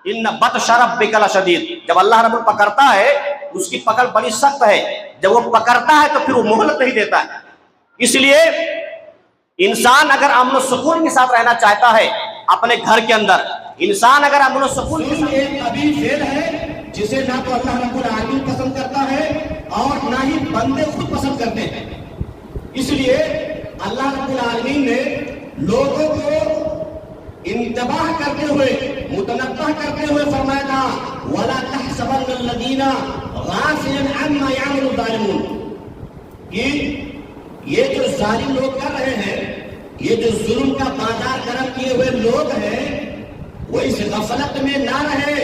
ان بطش ربک لشدید، جب اللہ رب پکڑتا ہے اس کی پکڑ بڑی سخت ہے، جب وہ پکڑتا ہے تو پھر وہ مہلت نہیں دیتا ہے۔ اس لیے انسان اگر امن و سکون کے ساتھ رہنا چاہتا ہے اپنے گھر کے اندر، انسان اگر امن و سکون کے ساتھ، ایک قبیح فعل ہے جسے نہ تو اللہ رب العالمین پسند کرتا ہے اور نہ ہی بندے خود پسند کرتے ہیں۔ اس لیے اللہ رب العالمین نے لوگوں کو انتباہ کرتے ہوئے، متنبہ کرتے ہوئے فرمایا تھا وَلَا تَحْسَبَنَّ الَّذِينَ غَافِلًا عَمَّا يَعْمَلُ الظَّالِمُونَ، کہ یہ جو ظالم لوگ کر رہے ہیں، یہ جو ظلم کا بازار گرم کیے ہوئے لوگ ہیں، وہ اس غفلت میں نہ رہے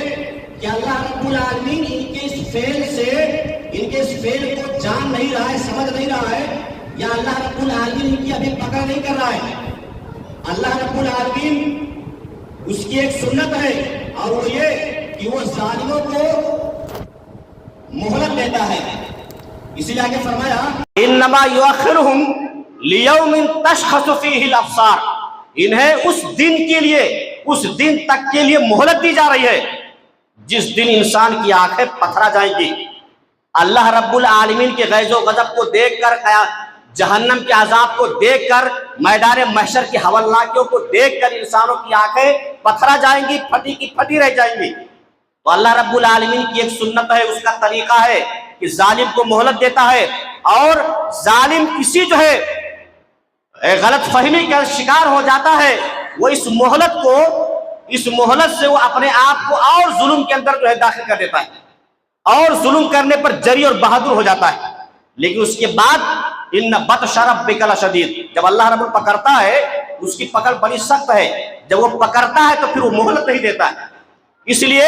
کہ اللہ رب العالمین ان کے اس فعل کو جان نہیں رہا ہے، سمجھ نہیں رہا ہے، یا اللہ رب العالمین ان کی ابھی پکڑ نہیں کر رہا ہے۔ اللہ رب العالمین اس کی ایک سنت ہے اور وہ یہ کہ وہ ظالموں کو مہلت دیتا ہے۔ اسی لیے آگے فرمایا انما یؤخرہم لیوم تشخص فیہ الابصار، انہیں اس دن کے لیے، اس دن تک کے لیے مہلت دی جا رہی ہے جس دن انسان کی آنکھیں پتھرا جائیں گی۔ اللہ رب العالمین کے غیظ و غضب کو دیکھ کر، جہنم کے عذاب کو دیکھ کر، میدان محشر کی ہولناکیوں کو دیکھ کر انسانوں کی آنکھیں پتھرا جائیں گی، پھٹی کی پھٹی رہ جائیں گی۔ تو اللہ رب العالمین کی ایک سنت ہے، اس کا طریقہ ہے کہ ظالم کو مہلت دیتا ہے، اور ظالم کسی جو ہے غلط فہمی کا شکار ہو جاتا ہے، وہ اس مہلت سے وہ اپنے آپ کو اور ظلم کے اندر جو ہے داخل کر دیتا ہے، اور ظلم کرنے پر جری اور بہادر ہو جاتا ہے۔ لیکن اس کے بعد ان بطش ربک لشدید، جب اللہ رب پکڑتا ہے اس کی پکڑ بڑی سخت ہے، جب وہ پکڑتا ہے تو پھر وہ مہلت نہیں دیتا ہے۔ اس لیے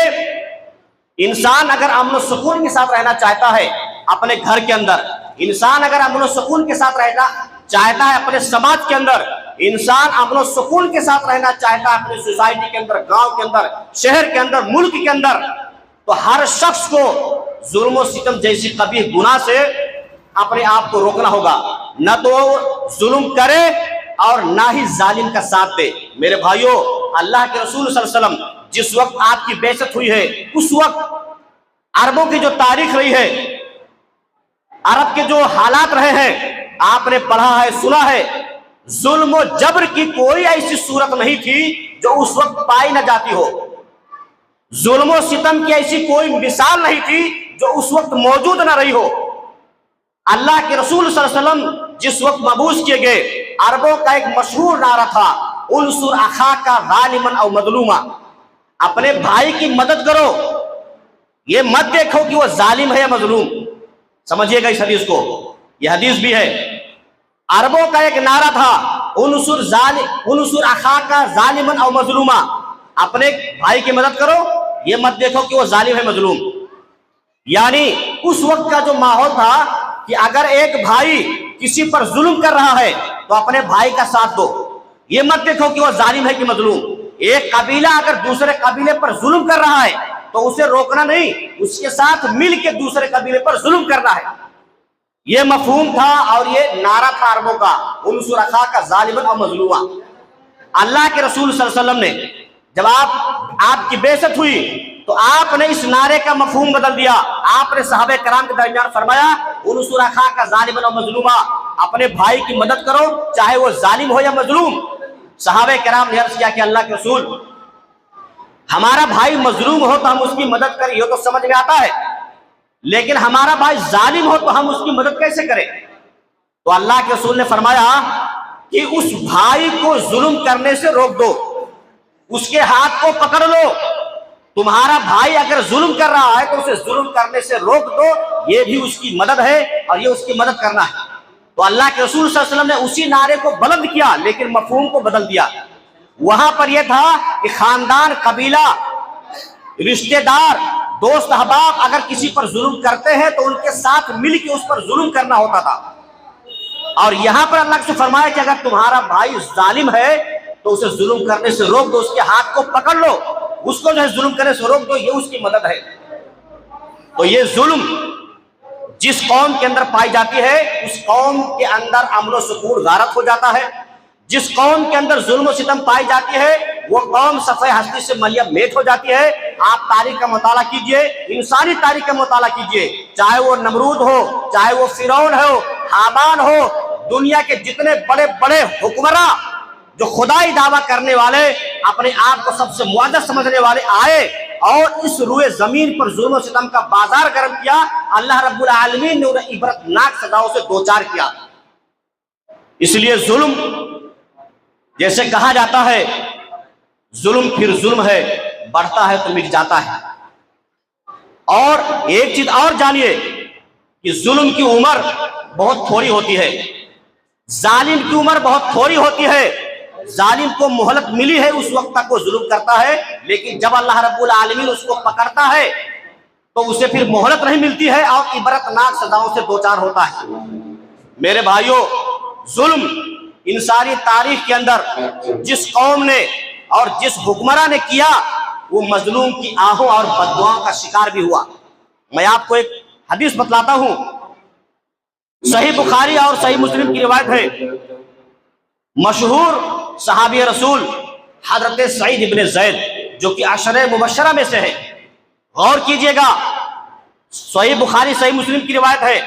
انسان اگر امن و سکون کے ساتھ رہنا چاہتا ہے اپنے گھر کے اندر، انسان اگر امن و سکون کے ساتھ رہنا چاہتا ہے اپنے سماج کے اندر، انسان امن و سکون کے ساتھ رہنا چاہتا ہے اپنی سوسائٹی کے اندر، گاؤں کے اندر، شہر کے اندر، ملک کے اندر، تو ہر شخص کو ظلم و ستم جیسی قبیح گناہ سے اپنے آپ کو روکنا ہوگا، نہ تو ظلم کرے اور نہ ہی ظالم کا ساتھ دے۔ میرے بھائیوں، اللہ کے رسول صلی اللہ علیہ وسلم جس وقت آپ کی بعثت ہوئی ہے، اس وقت عربوں کی جو تاریخ رہی ہے، عرب کے جو حالات رہے ہیں، آپ نے پڑھا ہے، سنا ہے، ظلم و جبر کی کوئی ایسی صورت نہیں تھی جو اس وقت پائی نہ جاتی ہو، ظلم و ستم کی ایسی کوئی مثال نہیں تھی جو اس وقت موجود نہ رہی ہو۔ اللہ کے رسول صلی اللہ علیہ وسلم جس وقت مبعوث کیے گئے، عربوں کا ایک مشہور نعرہ تھا انصر اخاک ظالما او مظلوما، اپنے بھائی کی مدد کرو، یہ مت دیکھو کہ وہ ظالم ہے یا مظلوم۔ سمجھیے گا اس حدیث کو، یہ حدیث بھی ہے، عربوں کا ایک نعرہ تھا انصر اخاک ظالما او مظلوما، اپنے بھائی کی مدد کرو، یہ مت دیکھو کہ وہ ظالم ہے مظلوم۔ یعنی اس وقت کا جو ماحول تھا کہ اگر ایک بھائی کسی پر ظلم کر رہا ہے تو اپنے بھائی کا ساتھ دو، یہ مت دیکھو کہ وہ ظالم ہے کہ مظلوم۔ ایک قبیلہ اگر دوسرے قبیلے پر ظلم کر رہا ہے تو اسے روکنا نہیں، اس کے ساتھ مل کے دوسرے قبیلے پر ظلم کرنا ہے، یہ مفہوم تھا اور یہ نعرہ تھا عربوں کا، انصر اخاک ظالما او مظلوما۔ اللہ کے رسول صلی اللہ علیہ وسلم نے جب آپ کی بعثت ہوئی تو آپ نے اس نعرے کا مفہوم بدل دیا، آپ نے صحابہ کرام کے درمیان فرمایا انصر اخاک ظالما او مظلوما، اپنے بھائی کی مدد کرو چاہے وہ ظالم ہو یا مظلوم۔ صحابہ کرام نے عرض کیا کہ اللہ کے رسول، ہمارا بھائی مظلوم ہو تو ہم اس کی مدد کریں، یہ تو سمجھ میں آتا ہے، لیکن ہمارا بھائی ظالم ہو تو ہم اس کی مدد کیسے کریں؟ تو اللہ کے رسول نے فرمایا کہ اس بھائی کو ظلم کرنے سے روک دو، اس کے ہاتھ کو پکڑ لو، تمہارا بھائی اگر ظلم کر رہا ہے تو اسے ظلم کرنے سے روک دو، یہ بھی اس کی مدد ہے اور یہ اس کی مدد کرنا ہے۔ تو اللہ کے رسول صلی اللہ علیہ وسلم نے اسی نعرے کو بلند کیا لیکن مفہوم کو بدل دیا۔ وہاں پر یہ تھا کہ خاندان، قبیلہ، رشتہ دار، دوست احباب اگر کسی پر ظلم کرتے ہیں تو ان کے ساتھ مل کے اس پر ظلم کرنا ہوتا تھا، اور یہاں پر اللہ سے فرمایا کہ اگر تمہارا بھائی ظالم ہے تو اسے ظلم کرنے سے روک دو، اس کے ہاتھ کو پکڑ لو، اس کو جو ہے ظلم کرنے سے روک دو، یہ اس کی مدد ہے۔ تو یہ ظلم جس قوم کے اندر پائی جاتی ہے اس قوم کے اندر امن و سکون غارت ہو جاتا ہے، جس قوم کے اندر ظلم و ستم پائی جاتی ہے وہ قوم صفحہ ہستی سے ملیہ میٹ ہو جاتی ہے۔ آپ تاریخ کا مطالعہ کیجئے، انسانی تاریخ کا مطالعہ کیجئے، چاہے وہ نمرود ہو، چاہے وہ فرعون ہو، حامان ہو، دنیا کے جتنے بڑے بڑے حکمراں جو خدائی دعویٰ کرنے والے، اپنے آپ کو سب سے معزز سمجھنے والے آئے اور اس روئے زمین پر ظلم و ستم کا بازار گرم کیا، اللہ رب العالمین نے انہیں عبرتناک سزاؤں سے دوچار کیا۔ اس لیے ظلم، جیسے کہا جاتا ہے، ظلم پھر ظلم ہے، بڑھتا ہے تو مٹ جاتا ہے۔ اور ایک چیز اور جانیے کہ ظلم کی عمر بہت تھوڑی ہوتی ہے، ظالم کی عمر بہت تھوڑی ہوتی ہے۔ ظالم کو مہلت ملی ہے، اس وقت تک وہ ظلم کرتا ہے، لیکن جب اللہ رب العالمین اس کو پکڑتا ہے تو اسے پھر مہلت نہیں ملتی ہے اور عبرتناک سزاؤں سے دوچار ہوتا ہے۔ میرے بھائیوں، ظلم انسانی تاریخ کے اندر جس قوم نے اور جس حکمراں نے کیا، وہ مظلوم کی آہوں اور بددعاؤں کا شکار بھی ہوا۔ میں آپ کو ایک حدیث بتلاتا ہوں، صحیح بخاری اور صحیح مسلم کی روایت ہے، مشہور صحابی رسول حضرت سعید ابن زید جو کہ عشرہ مبشرہ میں سے ہے۔ غور کیجئے گا، صحیح بخاری صحیح مسلم کی روایت ہے،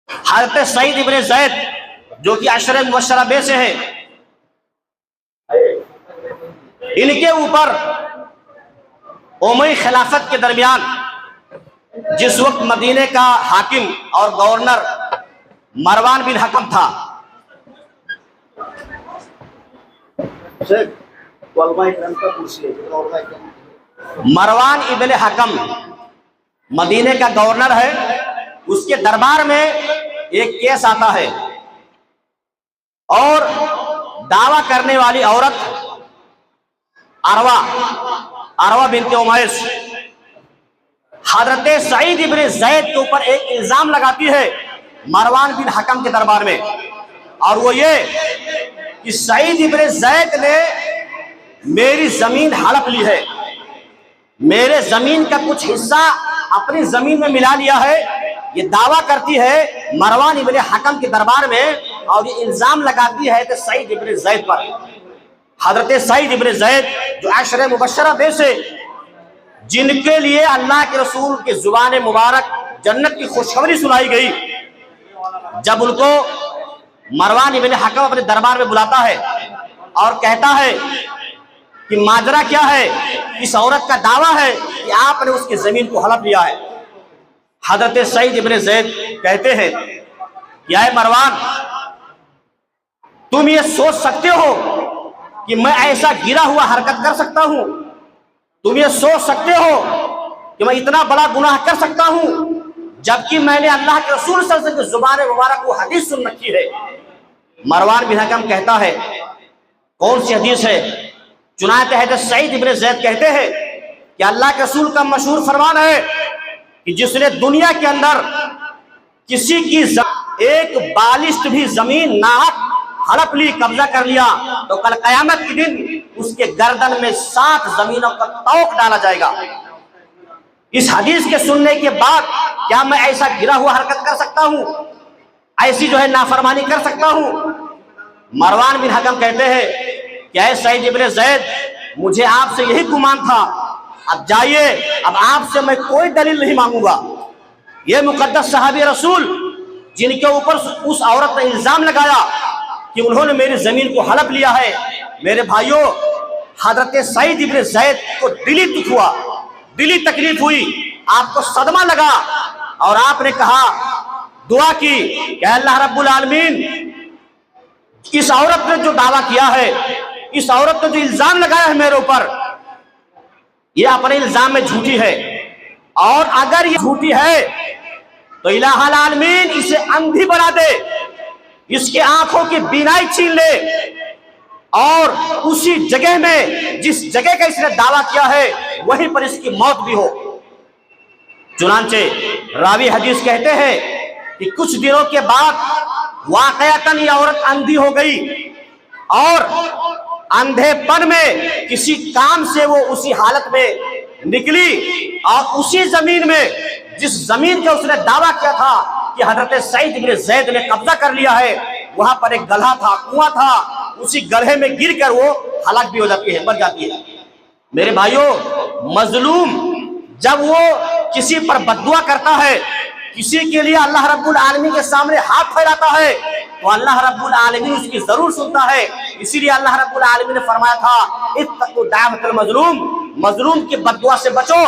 حضرت سعید ابن زید جو کہ عشرہ مبشرہ میں سے ہے، ان کے اوپر اموی خلافت کے درمیان جس وقت مدینے کا حاکم اور گورنر مروان بن حکم تھا، مروان ابن حکم مدینے کا گورنر ہے، اس کے دربار میں ایک کیس آتا ہے اور دعویٰ کرنے والی عورت عروہ بنت امیس حضرت سعید ابن زید کے اوپر ایک الزام لگاتی ہے مروان بن حکم کے دربار میں، اور وہ یہ کہ سعید ابن زید نے میری زمین ہڑپ لی ہے، میرے زمین کا کچھ حصہ اپنی زمین میں ملا لیا ہے، یہ دعویٰ کرتی ہے مروان ابن حکم کے دربار میں، اور یہ الزام لگاتی ہے کہ سعید ابن زید پر۔ حضرت سعید ابن زید جو عشرہ مبشرہ میں سے، جن کے لیے اللہ کے رسول کی زبان مبارک جنت کی خوشخبری سنائی گئی، جب ان کو مروان ابن حکم اپنے دربار میں بلاتا ہے اور کہتا ہے کہ ماجرا کیا ہے، اس عورت کا دعویٰ ہے کہ آپ نے اس کی زمین کو ہڑپ لیا ہے۔ حضرت سعید ابن زید کہتے ہیں کہ اے مروان، تم یہ سوچ سکتے ہو کہ میں ایسا گرا ہوا حرکت کر سکتا ہوں؟ تم یہ سوچ سکتے ہو کہ میں اتنا بڑا گناہ کر سکتا ہوں جبکہ میں نے اللہ کے رسول صلی اللہ علیہ وسلم کی زبان مبارک وہ حدیث سن رکھی ہے؟ مروان بن حکم کہتا ہے کون سی حدیث ہے؟ چنانچہ حضرت سعید ابن زید کہتے ہیں کہ اللہ کے رسول کا مشہور فرمان ہے کہ جس نے دنیا کے اندر کسی کی ایک بالشت بھی زمین ناحق ہڑپ لی، قبضہ کر لیا، تو کل قیامت کے دن اس کے گردن میں 7 زمینوں کا طوق ڈالا جائے گا۔ اس حدیث کے سننے کے بعد کیا میں ایسا گرا ہوا حرکت کر سکتا ہوں؟ ایسی جو ہے نافرمانی کر سکتا ہوں؟ مروان بن حکم کہتے ہیں کہ اے سعید ابن زید، مجھے آپ سے یہی گمان تھا، اب جائیے، اب آپ سے میں کوئی دلیل نہیں مانگوں گا۔ یہ مقدس صحابی رسول جن کے اوپر اس عورت نے الزام لگایا کہ انہوں نے میری زمین کو ہڑپ لیا ہے، میرے بھائیوں، حضرت سعید ابن زید کو دلی دکھ ہوا، دلی تکلیف ہوئی، آپ کو صدمہ لگا، اور آپ نے کہا، دعا کی کہ اللہ رب العالمین، اس عورت نے جو دعویٰ کیا ہے، اس عورت نے جو الزام لگایا ہے میرے اوپر، یہ اپنے الزام میں جھوٹی ہے، اور اگر یہ جھوٹی ہے تو الہ العالمین اسے اندھی بنا دے، اس کے آنکھوں کی بینائی چھین لے، اور اسی جگہ میں جس جگہ کا اس نے دعویٰ کیا ہے وہیں پر اس کی موت بھی ہو۔ چنانچہ راوی حدیث کہتے ہیں کہ کچھ دنوں کے بعد واقعتاً یہ عورت اندھی ہو گئی، اور اندھے پن میں کسی کام سے وہ اسی حالت میں نکلی، اور اسی زمین میں جس زمین کا اس نے دعویٰ کیا تھا کہ حضرت سعید ابن زید نے قبضہ کر لیا ہے، وہاں پر ایک گلھا تھا، کنواں تھا، اسی گڑھے میں گر کر وہ ہلاک بھی ہو جاتی ہے، مر جاتی ہے۔ میرے بھائیوں، مظلوم جب وہ کسی پر بددعا کرتا ہے، کسی کے لیے اللہ رب العالمین کے سامنے ہاتھ پھیلاتا ہے، تو اللہ رب العالمین اس کی ضرور سنتا ہے۔ اسی لیے اللہ رب العالمین نے فرمایا تھا اتقوا دعوۃ المظلوم، مظلوم کی بددعا سے بچو،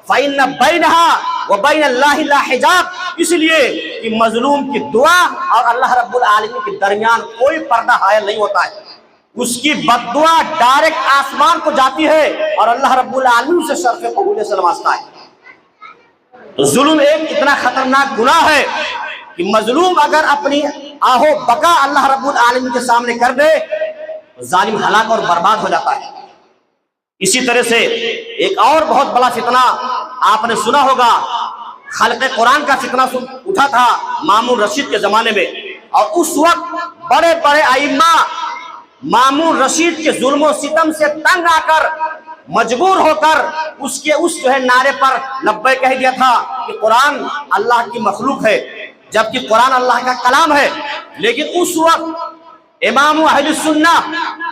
فإن بینہا وبین اللہ لا حجاب، اس لیے کہ مظلوم کی دعا اور اللہ رب العالمین کے درمیان کوئی پردہ حائل نہیں ہوتا ہے۔ اس کی بددعا ڈائریکٹ آسمان کو جاتی ہے اور اللہ رب العالمین سے شرف قبول سے نوازتا ہے۔ تو ظلم ایک اتنا خطرناک گناہ ہے کہ مظلوم اگر اپنی آہو بقا اللہ رب العالمین کے سامنے کر دے تو ظالم ہلاک اور برباد ہو جاتا ہے۔ اسی طرح سے ایک اور بہت بڑا فتنہ آپ نے سنا ہوگا، خلق قرآن کا فتنہ اٹھا تھا مامون رشید کے زمانے میں، اور اس وقت بڑے بڑے ائمہ مامون رشید کے ظلم و ستم سے تنگ آ کر مجبور ہو کر اس کے نعرے پر لبیک کہہ دیا تھا کہ قرآن اللہ کی مخلوق ہے، جبکہ قرآن اللہ کا کلام ہے۔ لیکن اس وقت امام اہل السنہ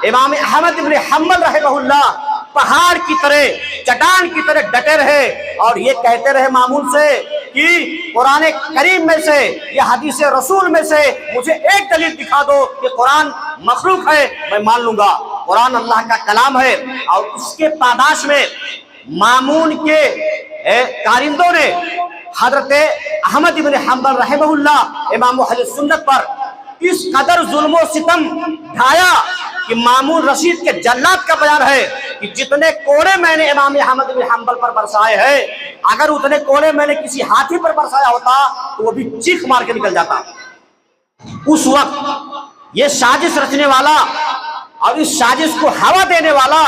امام احمد بن حنبل رحمہ اللہ پہاڑ کی طرح، چٹان کی طرح ڈٹے رہے اور یہ کہتے رہے مامون سے کہ قرآن کریم میں سے یا حدیث رسول میں سے مجھے ایک دلیل دکھا دو کہ قرآن مخلوق ہے، میں مان لوں گا، قرآن اللہ کا کلام ہے۔ اور اس کے پاداش میں مامون کے کارندوں نے حضرت احمد بن حنبل رحمہ اللہ امام اہل سنت پر اس قدر ظلم و ستم ڈھایا کہ مامون رشید کے جلات کا بیان ہے کہ جتنے کوڑے میں نے امام احمد بن حنبل پر برسائے ہیں، اگر اتنے کوڑے میں نے کسی ہاتھی پر برسایا ہوتا تو وہ بھی چیخ مار کے نکل جاتا۔ اس وقت یہ سازش رچنے والا اور اس سازش کو ہوا دینے والا،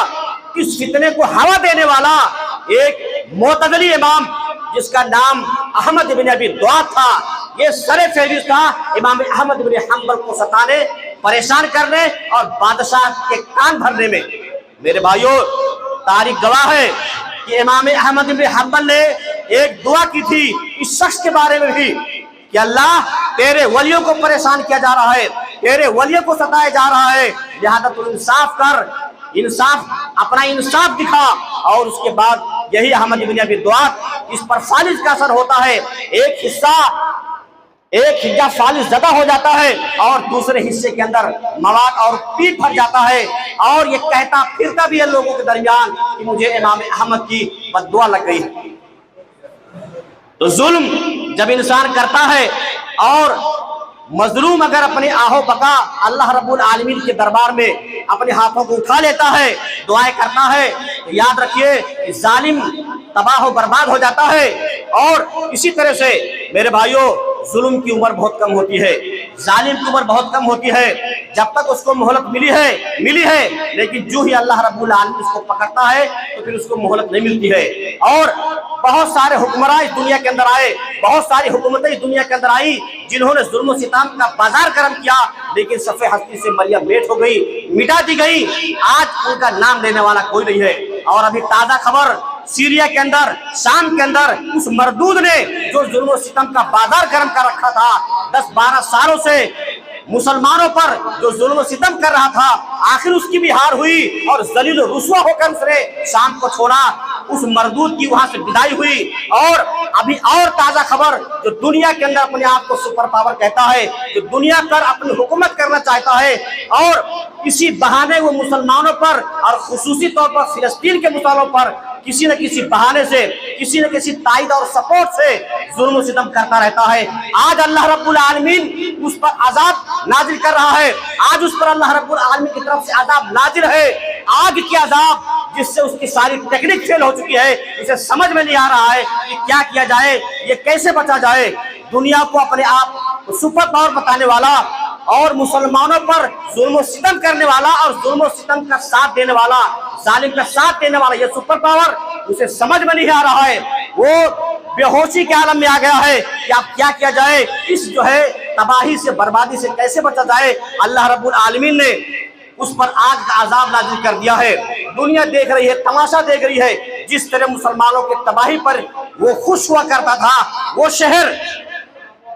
اس فتنے کو ہوا دینے والا ایک معتزلی امام جس کا نام احمد بن ابی دؤاد تھا، یہ سر فہرست تھا امام احمد بن حنبل کو ستانے، پریشان کرنے اور بادشاہ کے کان بھرنے میں۔ میرے بھائیوں، تاریخ گواہ ہے کہ امام احمد بن حنبل نے ایک دعا کی تھی اس شخص کے بارے میں بھی کہ اللہ تیرے ولیوں کو پریشان کیا جا رہا ہے، تیرے ولیوں کو ستایا جا رہا ہے، لہذا تو انصاف کر، اپنا انصاف دکھا۔ اور اس کے بعد یہی احمد بن ابی دؤاد، اس پر فالج کا اثر ہوتا ہے، ایک حصہ فالج زدہ ہو جاتا ہے اور دوسرے حصے کے اندر مواد اور پیٹ بھر جاتا ہے، اور یہ کہتا پھرتا بھی ہے لوگوں کے درمیان کہ مجھے امام احمد کی بددعا لگ گئی۔ تو ظلم جب انسان کرتا ہے اور مظلوم اگر اپنی آہو بقا اللہ رب العالمین کے دربار میں اپنے ہاتھوں کو اٹھا لیتا ہے، دعائیں کرتا ہے، تو یاد رکھیے کہ ظالم تباہ و برباد ہو جاتا ہے۔ اور اسی طرح سے میرے بھائیوں، ظلم کی عمر بہت کم ہوتی ہے، ظالم کی عمر بہت کم ہوتی ہے، جب تک اس کو مہلت ملی ہے، لیکن جو ہی اللہ رب العالمین اس کو پکڑتا ہے تو پھر اس کو مہلت نہیں ملتی ہے۔ اور بہت سارے حکمراں اس دنیا کے اندر آئے، بہت ساری حکومتیں اس دنیا کے اندر آئی جنہوں نے ظلم و ستم کا بازار گرم کیا، لیکن صفحہ ہستی سے مریم میٹ ہو گئی، مٹا دی گئی، آج ان کا نام لینے والا کوئی نہیں ہے۔ اور ابھی تازہ خبر، سیریا کے اندر، شام کے اندر اس مردود نے جو ظلم و ستم کا بازار گرم کر رکھا تھا، 10-12 سالوں سے مسلمانوں پر جو ظلم و ستم کر رہا تھا، آخر اس کی بھی ہار ہوئی اور ذلیل و رسوا ہو کر اس نے شام کو چھوڑا، اس مردود کی وہاں سے بدائی ہوئی۔ اور ابھی اور تازہ خبر، جو دنیا کے اندر اپنے آپ کو سپر پاور کہتا ہے، جو دنیا پر اپنی حکومت کرنا چاہتا ہے، اور اسی بہانے وہ مسلمانوں پر اور خصوصی طور پر فلسطین کے مسلمانوں پر کسی نہ کسی بہانے سے، کسی نہ کسی تائید اور سپورٹ سے ظلم و ستم کرتا رہتا ہے۔ آج اللہ رب العالمین اس پر عذاب نازل کر رہا ہے، آج اس پر اللہ رب العالمین کی طرف سے عذاب نازل ہے، آگ کی عذاب، جس سے اس کی ساری ٹیکنک فیل ہو چکی ہے، اسے سمجھ میں نہیں آ رہا ہے کہ کیا کیا جائے، یہ کیسے بچا جائے۔ دنیا کو اپنے آپ سپر پاور بتانے والا اور مسلمانوں پر ظلم و ستم کرنے والا اور ظلم و ستم کا ساتھ دینے والا، ظالم کا ساتھ دینے والا یہ سپر پاور اسے سمجھ میں نہیں آ رہا ہے، وہ بے ہوشی کے عالم میں آ گیا ہے کہ اب کیا کیا جائے، اس تباہی سے، بربادی سے کیسے بچا جائے۔ اللہ رب العالمین نے اس پر آگ کا عذاب نازل کر دیا ہے، دنیا دیکھ رہی ہے، تماشا دیکھ رہی ہے، جس طرح مسلمانوں کے تباہی پر وہ خوش ہوا کرتا تھا۔ وہ شہر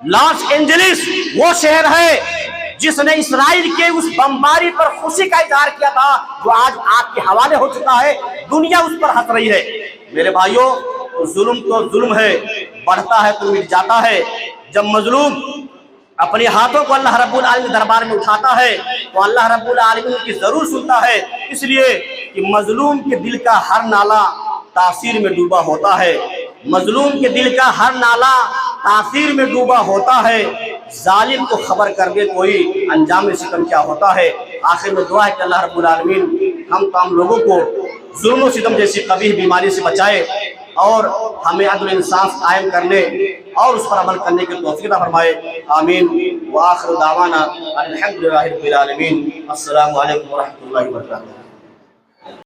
لاس اینجلس وہ شہر ہے جس نے اسرائیل کے اس بمباری پر خوشی کا اظہار کیا تھا جو آج آگ کے حوالے ہو چکا ہے، دنیا اس پر ہنس رہی ہے۔ میرے بھائیوں، ظلم تو ظلم ہے، بڑھتا ہے تو مٹ جاتا ہے۔ جب مظلوم اپنے ہاتھوں کو اللہ رب العالمین دربار میں اٹھاتا ہے تو اللہ رب العالمین کی ضرور سنتا ہے، اس لیے کہ مظلوم کے دل کا ہر نالہ تاثیر میں ڈوبا ہوتا ہے، مظلوم کے دل کا ہر نالہ تاثیر میں ڈوبا ہوتا ہے۔ ظالم کو خبر کر دے کوئی انجام ستم کیا ہوتا ہے۔ آخر میں دعا ہے کہ اللہ رب العالمین ہم تمام لوگوں کو ظلم و ستم جیسی قبیح بیماری سے بچائے اور ہمیں عدل و انصاف قائم کرنے اور اس پر عمل کرنے کی توفیق عطا فرمائے۔ آمین۔ وآخر دعوانا الحمدللہ رب العالمین۔ السلام علیکم ورحمۃ اللہ وبرکاتہ۔